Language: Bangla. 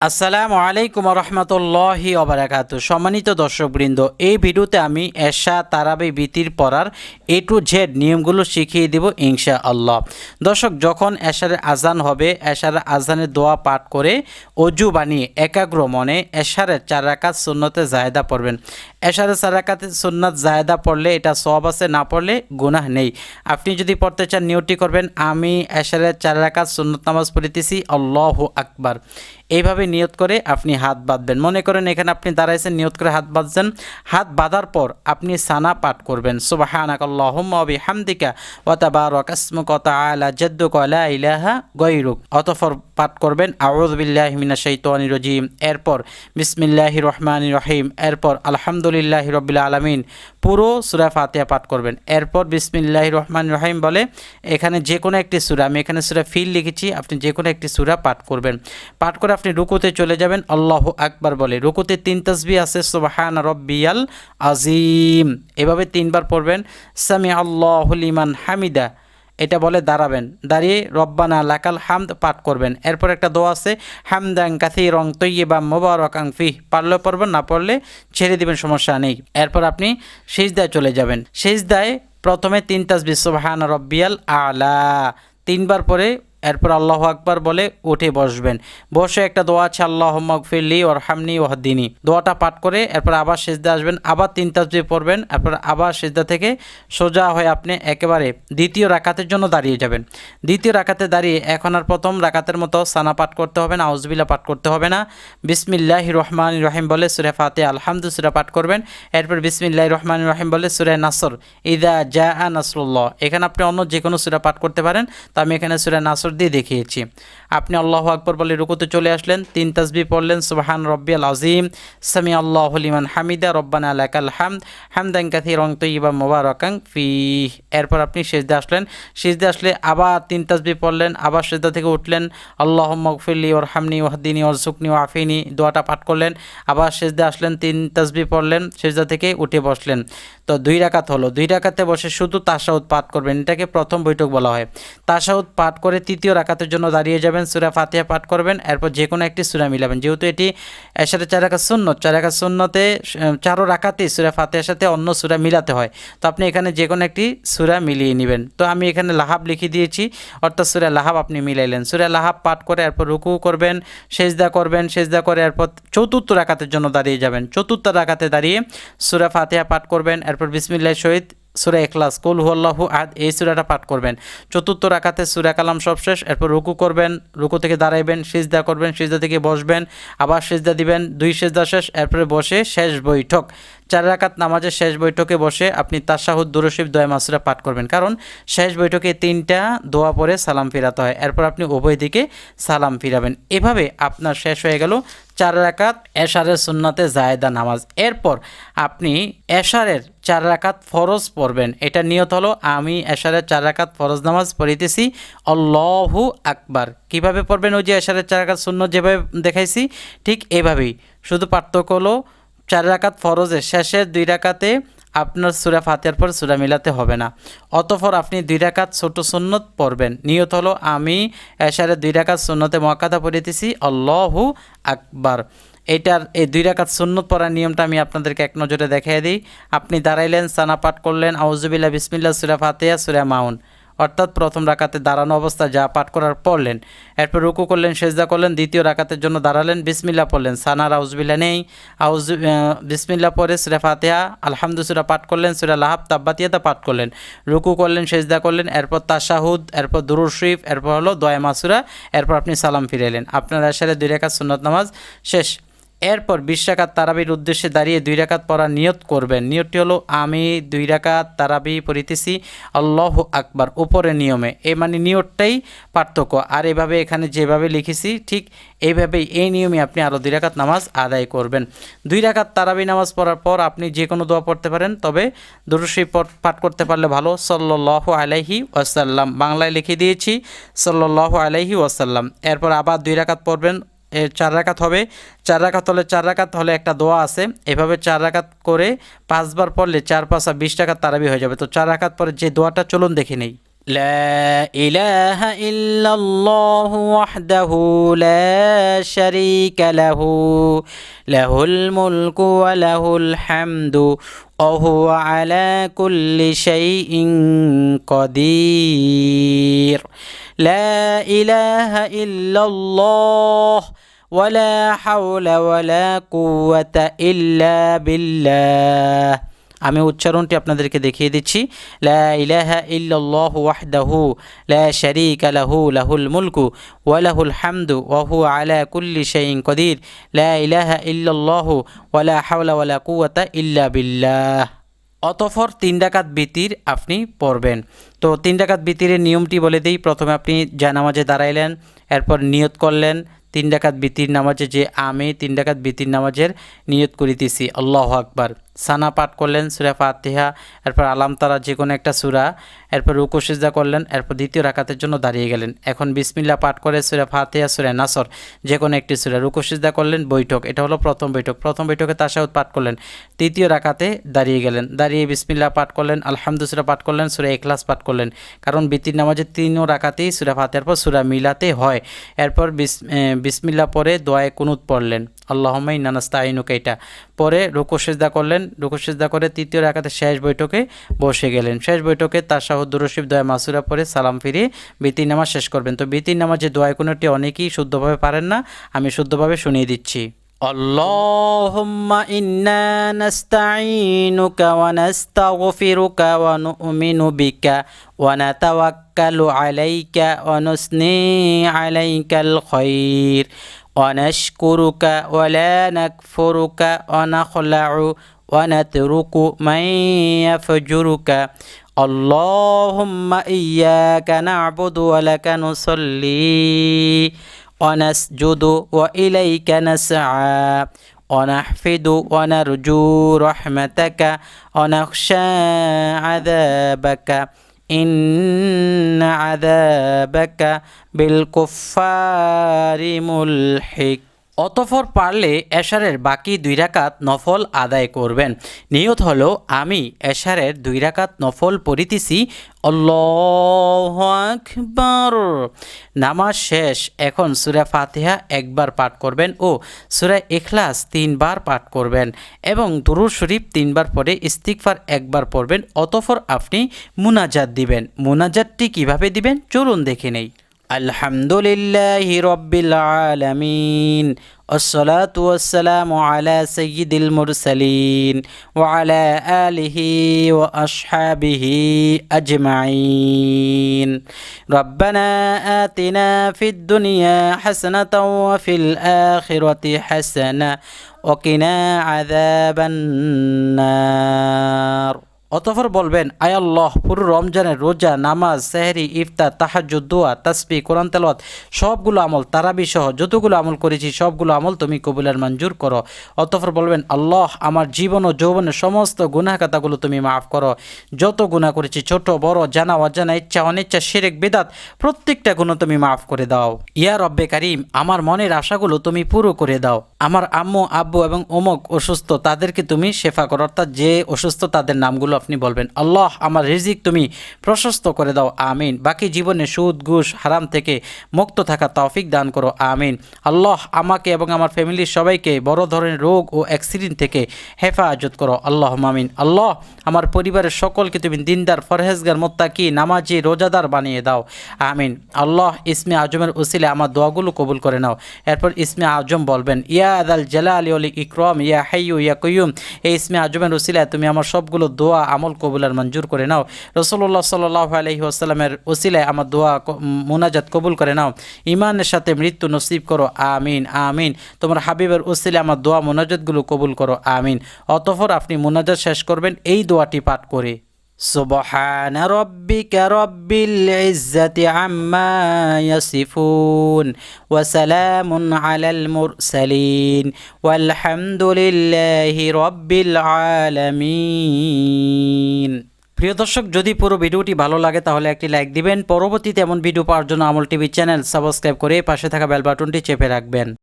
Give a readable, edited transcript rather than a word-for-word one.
আসসালামু আলাইকুম রহমতুল্লাহি ওবারাকাতু। সম্মানিত দর্শকবৃন্দ, এই ভিডিওতে আমি এশা তারাবি বিতির পড়ার A to Z নিয়মগুলো শিখিয়ে দেব ইনশাআল্লাহ। দর্শক, যখন এশারের আজান হবে, এশারের আজানের দোয়া পাঠ করে অজু বানিয়ে একাগ্র মনে এশারের 4 রাকাত সুন্নতে জায়েদা পড়বেন। এশারের 4 রাকাত সুন্নাত জায়েদা পড়লে এটা সওয়াব আছে, না পড়লে গুনাহ নেই। আপনি যদি পড়তে চান নিয়তটি করবেন, আমি এশারের 4 রাকাত সুন্নত নামাজ পড়িতেছি, আল্লাহু আকবার। এইভাবে নিয়ত করে আপনি হাত বাঁধবেন। মনে করেন এখানে আপনি দাঁড়াইছেন, নিয়ত করে হাত বাঁধছেন। হাত বাঁধার পর আপনি সানা পাঠ করবেন, সুবহানাকাল্লাহুম্মা ওয়া বিহামদিকা ওয়া তাবারাকা ইসমুকা ওয়া তাআলা জাদ্দুকা ওয়া লা ইলাহা গায়রুক। অতঃপর পাঠ করবেন আউযু বিল্লাহি মিনাশ শাইতানির রাজিম, এরপর বিসমিল্লাহির রহমানির রহিম, এরপর আলহামদুলিল্লাহি রাব্বিল আলামিন। পুরো সূরা ফাতিহা পাঠ করবেন। এরপর বিসমিল্লাহির রহমানির রহিম বলে এখানে যে কোনো একটি সূরা, আমি এখানে সূরা ফিল লিখেছি, আপনি যে কোনো একটি সূরা পাঠ করবেন। পাঠ করে আপনি রুকুতে চলে যাবেন, আল্লাহু আকবার বলে। রুকুতে 3 তাসবিহ আছে, সুবহানা রাব্বিয়াল আযীম, এভাবে 3 বার পড়বেন। সামি আল্লাহু লিমান হামিদা, এটা বলে দাঁড়াবেন, দাঁড়িয়ে রব্বানা লাকাল হামদ পাঠ করবেন। এরপর একটা দোয়া আছে, হামদান কাসীরান তাইয়্যিবান মুবারাকান ফিহ, পারলে পড়বেন, না পড়লে ছেড়ে দিবেন, সমস্যা নেই। এরপর আপনি সিজদায় চলে যাবেন। সিজদায় প্রথমে 3 তাসবিহ সুবহানা রাব্বিয়াল আলা 3 বার পরে এরপর আল্লাহু আকবার বলে উঠে বসবেন। বসে একটা দোয়া আছে, আল্লাহুম্মা গফিরলি ওয়ারহামনি ওয়াহদিনি, দোয়াটা পাঠ করে এরপর আবার সিজদা আসবেন, আবার 3 তাসবিহ পড়বেন। এরপর আবার সিজদা থেকে সোজা হয়ে আপনি একেবারে দ্বিতীয় রাকাতের জন্য দাঁড়িয়ে যাবেন। দ্বিতীয় রাকাতে দাঁড়িয়ে এখন আর প্রথম রাকাতের মতো সানা পাঠ করতে হবে না, আউযুবিল্লাহ পাঠ করতে হবে না। বিসমিল্লাহির রহমানির রহিম বলে সূরা ফাতিহা আলহামদু সূরা পাঠ করবেন। এরপর বিসমিল্লাহির রহমানির রহিম বলে সূরা নাসর, ইযা জাআ নাসরুল্লাহ, এখানে আপনি অন্য যে কোনো সূরা পাঠ করতে পারেন, তো আমি এখানে সূরা নাসর দিয়ে দেখিয়েছি। আপনি আল্লাহু আকবার বলে রুকুতে চলে আসলেন, 3 তাসবিহ পড়লেন, সুবহান রাব্বিয়াল আযীম, সামি আল্লাহু লিমান হামিদা, রব্বানা লাকাল হামদ, হামদান কাসীরান তাইয়্যিবান মুবারাকান ফিহ। এরপর আপনি সিজদা আসলেন। সিজদা আসলে আবার 3 তাসবিহ পড়লেন, আবার সিজদা থেকে উঠলেন, আল্লাহুম্মা গফিরলি ওয়ারহামনি ওয়াহদিনি ওয়ারযুকনি ওয়াফিনি, দোয়াটা পাঠ করলেন। আবার সিজদা আসলেন, 3 তাসবিহ পড়লেন, সিজদা থেকে উঠে বসলেন। তো 2 রাকাত হলো। 2 রাকাতে বসে শুধু তাশাহুদ পাঠ করবেন, এটাকে প্রথম বৈঠক বলা হয়। তাশাহুদ পাঠ করে তৃতীয় রাকাতের জন্য দাঁড়িয়ে যাবেন, সূরা ফাতিহা পাঠ করবেন। এরপর যে কোনো একটি সূরা মিলাবেন, যেহেতু এটি এশারে 4 রাকাত সুন্নত, 4 রাকাত সুন্নতে 4 রাকাতে সূরা ফাতিহার সাথে অন্য সূরা মিলাতে হয়। তো আপনি এখানে যে কোনো একটি সূরা মিলিয়ে নেবেন। তো আমি এখানে লাহাব লিখে দিয়েছি, অর্থাৎ সূরা লাহাব আপনি মিলাইলেন। সূরা লাহাব পাঠ করে এরপর রুকু করবেন, সেজদা করবেন, সেজদা করে এরপর চতুর্থ রাকাতের জন্য দাঁড়িয়ে যাবেন। চতুর্থ রাকাতে দাঁড়িয়ে সূরা ফাতিহা পাঠ করবেন। এরপর বিসমিল্লাহির সহিত সূরা ইখলাস, কুল হুয়াল্লাহু আহাদ, এই সূরাটা পাঠ করবেন। চতুর্থ রাকাতে সূরা কালাম সব শেষ। এরপর রুকু করবেন, রুকু থেকে দাঁড়াইবেন, সিজদা করবেন, সিজদা থেকে বসবেন, আবার সিজদা দিবেন, 2 সিজদা শেষ। এরপরে বসে শেষ বৈঠক, 4 রাকাত নামাজের শেষ বৈঠকে বসে আপনি তাশাহুদ, দুরূদ শরীফ, দোয়া মাসুরা পাঠ করবেন, কারণ শেষ বৈঠকে 3টা দোয়া পরে সালাম ফিরাতে হয়। এরপর আপনি উভয় দিকে সালাম ফিরাবেন। এভাবে আপনার শেষ হয়ে গেল 4 রাকাত এশারের সুন্নতে জায়েদা নামাজ। এরপর আপনি এশারের 4 রাকাত ফরজ পড়বেন। এটা নিয়ত হলো আমি এশারের 4 রাকাত ফরজ নামাজ পড়িতেছি, আল্লাহু আকবার। কিভাবে পড়বেন? ওই যে এশারের 4 রাকাত সুন্নত যেভাবে দেখাইছি ঠিক এভাবেই, শুধু পার্থক্য হলো 4 রাকাত ফরজের শেষের 2 রাকাতে আপনার সূরা ফাতিহার পর সূরা মিলাতে হবে না। অতঃপর আপনি 2 রাকাত ছোট সুন্নত পড়বেন। নিয়ত হলো আমি এশারের 2 রাকাত সুন্নতে মুআক্কাদা পড়িতেছি, আল্লাহু আকবার। এইটার এই 2 রাকাত সুন্নত পড়ার নিয়মটা আমি আপনাদেরকে এক নজরে দেখিয়ে দিই। আপনি দাঁড়াইলেন, সানা পাঠ করলেন, আউযুবিল্লাহ, বিসমিল্লাহ, সূরা ফাতিহা, সূরা মাউন, অর্থাৎ প্রথম রাকাতে দাঁড়ানো অবস্থা যা পাঠ করার পড়লেন। এরপর রুকু করলেন, সেজদা করলেন, দ্বিতীয় রাকাতের জন্য দাঁড়ালেন, বিসমিল্লাহ পড়লেন, সানার আউযুবিল্লাহ নেই, বিসমিল্লাহ পড়ে সূরা ফাতিহা আলহামদু সূরা পাঠ করলেন, সূরা লাহাব তাব্বাতিয়াতা পাঠ করলেন, রুকু করলেন, সেজদা করলেন, এরপর তাশাহুদ, এরপর দুরূদ শরীফ, এরপর হলো দোয়া মাসুরা, এরপর আপনি সালাম ফিরাইলেন। আপনার এশারে 2 রাকাত সুন্নত নামাজ শেষ। এরপর 20 রাকাত তারাবির উদ্দেশ্যে দাঁড়িয়ে 2 রাকাত পড়ার নিয়ত করবেন। নিয়তটি হলো আমি 2 রাকাত তারাবি পড়িতেছি, আল্লাহু আকবার, উপরে নিয়মে। এই মানে নিয়তটাই পার্থক্য। আর এভাবে এখানে যেভাবে লিখেছি ঠিক এইভাবেই, এই নিয়মে আপনি আরও 2 রাকাত নামাজ আদায় করবেন। 2 রাকাত তারাবি নামাজ পড়ার পর আপনি যে কোনো দোয়া পড়তে পারেন, তবে দুরূদ শরীফ পাঠ করতে পারলে ভালো। সাল্লাল্লাহু আলাইহি ওয়াসাল্লাম বাংলায় লিখে দিয়েছি, সাল্লাল্লাহু আলাইহি ওয়াসাল্লাম। এরপর আবার 2 রাকাত পড়বেন, 4 রাকাত হবে। 4 রাকাত হলে একটা দোয়া আছে, এভাবে 4 রাকাত করে 5 বার পড়লে 4 5 20 রাকাত তারাবি হয়ে যাবে। তো 4 রাকাত পরে যে দোয়াটা চলুন দেখে নেই। لا إله إلا الله وحده لا شريك له له الملك وله الحمد وهو على كل شيء قدير لا إله إلا الله ولا حول ولا قوة إلا بالله আমি উচ্চারণটি আপনাদেরকে দেখিয়ে দিচ্ছি লা ইলাহা ইল্লাল্লাহু ওয়াহদাহু লা শারীকা লাহু লাহুল মুলকু ওয়া লাহুল হামদু ওয়া হুয়া আলা কুল্লি শাইইন কাদির লা ইলাহা ইল্লাল্লাহু ওয়া লা হাওলা ওয়া লা কুওয়াতা ইল্লা বিল্লাহ। অতঃপর 3 রাকাত বিতির আপনি পড়বেন। তো 3 রাকাত বিতিরের নিয়মটি বলে দিই। প্রথমে আপনি জানামাজে দাঁড়াইলেন, এরপর নিয়ত করলেন 3 রাকাত বিতির নামাজে যে আমি 3 রাকাত বিতির নামাজের নিয়ত করিতেছি আল্লাহু আকবার। সানা পাঠ করলেন, সূরা ফাতিহা, এরপর আলাম তারা যে কোনো একটা সূরা, এরপর রুকু সিজদা করলেন, এরপর দ্বিতীয় রাকাতের জন্য দাঁড়িয়ে গেলেন। এখন বিসমিল্লাহ পাঠ করে সূরা ফাতিহা, সূরা নাসর যে কোনো একটি সূরা, রুকু সিজদা করলেন, বৈঠক, এটা হলো প্রথম বৈঠক। প্রথম বৈঠকে তাশাহুদ পাঠ করলেন, তৃতীয় রাকাতে দাঁড়িয়ে গেলেন, দাঁড়িয়ে বিসমিল্লাহ পাঠ করলেন, আলহামদু সূরা পাঠ করলেন, সূরা ইখলাস পাঠ করলেন, কারণ বিতির নামাজে 3 রাকাতেই সূরা ফাতিহার পর সূরা মিলাতে হয়। এরপর বিসমিল্লাহ পরে দোয়ায়ে কুনুত পড়লেন, আল্লাহুম্মা ইন্না নাস্তাঈনুকা, এটা পরে রুকু সিজদা করলেন, রুকু সিজদা করে তৃতীয় রাকাতে শেষ বৈঠকে বসে গেলেন। শেষ বৈঠকে তাশাহুদ দুরূদ শরীফ দোয়া মাসুরা পরে সালাম ফিরিয়ে বিতির নামাজ শেষ করবেন। তো বিতির নামাজে দোয়া কুনুতটি অনেকেই শুদ্ধভাবে পারেন না, আমি শুদ্ধভাবে শুনিয়ে দিচ্ছি। আল্লাহুম্মা ইন্না নাস্তাঈনুকা ওয়া নাস্তাগফিরুকা ওয়া নু'মিনু বিকা ওয়া নাতাওয়াক্কালু আলাইকা ওয়া নুসনি আলাইকাল খায়র ওয়া নাশকুরুকা ওয়া লা নাকফুরুকা ওয়া নাখলাউ ওয়া নাতরুকু মান ইয়াফজুরুকা আল্লাহুম্মা ইয়্যাকা না'বুদু ওয়া লাকা নুসাল্লি ونسجد وإليك نسعى ونحفد ونرجو رحمتك ونخشى عذابك إن عذابك بالكفار ملحق। অতঃপর পারলে এশারের বাকি 2 রাকাত নফল আদায় করবেন। নিয়ত হলো আমি এশারের 2 রাকাত নফল পড়িতেছি, আল্লাহু আকবার। নামাজ শেষ, এখন সূরা ফাতিহা একবার পাঠ করবেন ও সূরা ইখলাস 3 বার পাঠ করবেন এবং দুরূদ শরীফ 3 বার পরে ইস্তিগফার একবার পড়বেন। অতঃপর আপনি মুনাজাত দিবেন। মুনাজাতটি কিভাবে দিবেন চলুন দেখে নেই। আলহামদুলিল্লাহি রাব্বিল আলামিন والصلاة والسلام على سيد المرسلين وعلى آله وأصحابه أجمعين ربنا آتنا في الدنيا حسنة وفي الآخرة حسنة وقنا عذاب النار। অতঃপর বলবেন, আয় আল্লাহ, পুরো রমজানের রোজা, নামাজ, সেহরি, ইফতার, তাহাজ্জুদ, দোয়া, তাসবিহ, কোরআন তেলাওয়াত সবগুলো আমল, তারাবি সহ যতগুলো আমল করেছি সবগুলো আমল তুমি কবুল আর মঞ্জুর করো। অতঃপর বলবেন, আল্লাহ, আমার জীবন ও যৌবনের সমস্ত গুনাহ খাতাগুলো তুমি মাফ করো। যত গুনাহ করেছি ছোট বড়, জানা অজানা, ইচ্ছা অনিচ্ছা, শিরক বিদআত, প্রত্যেকটা গুনাহ তুমি মাফ করে দাও। ইয়া রব্বে কারীম, আমার মনের আশাগুলো তুমি পুরো করে দাও। আমার আম্মু আব্বু এবং অমুক অসুস্থ, তাদেরকে তুমি শেফা করো, অর্থাৎ যে অসুস্থ তাদের নামগুলো আপনি বলবেন। আল্লাহ, আমার রিজিক তুমি প্রশস্ত করে দাও, আমিন। বাকি জীবনে সুদ ঘুষ হারাম থেকে মুক্ত থাকা তৌফিক দান করো, আমিন। আল্লাহ, আমাকে এবং আমার ফ্যামিলির সবাইকে বড় ধরনের রোগ ও অ্যাক্সিডেন্ট থেকে হেফাজত করো, আল্লাহ আমিন। আল্লাহ, আমার পরিবারের সকলকে তুমি দিনদার, ফরহেজগার, মুত্তাকি, নামাজি, রোজাদার বানিয়ে দাও, আমিন। আল্লাহ, ইসমে আজমের উসিলে আমার দোয়াগুলো কবুল করে নাও। এরপর ইসমে আজম বলবেন, ইয়া আদাল জালালি ওয়াল ইকরাম ইয়া হাইয়্যু ইয়া কাইয়্যুম, এই ইসমে আজমের উসিলায় তুমি আমার সবগুলো দোয়া আমল কবুল আর মঞ্জুর করে নাও। রাসূলুল্লাহ সাল্লাল্লাহু আলাইহি ওয়াসাল্লামের ওসিলায় আমার দোয়া মুনাজাত কবুল করে নাও। ঈমানের সাথে মৃত্যু নসিব করো, আমিন আমিন। তোমার হাবিবের ওসিলায় আমার দোয়া মুনাজাতগুলো কবুল করো, আমিন। অতঃপর আপনি মুনাজাত শেষ করবেন এই দোয়াটি পাঠ করে, سبحان ربك رب العزة عما يصفون وسلام على المرسلين والحمد لله رب العالمين। প্রিয় দর্শক, যদি পুরো ভিডিওটি ভালো লাগে তাহলে একটি লাইক দিবেন। পরবর্তীতে এমন ভিডিও পাওয়ার জন্য আমল টিভি চ্যানেল সাবস্ক্রাইব করে পাশে থাকা বেল বাটনটি চেপে রাখবেন।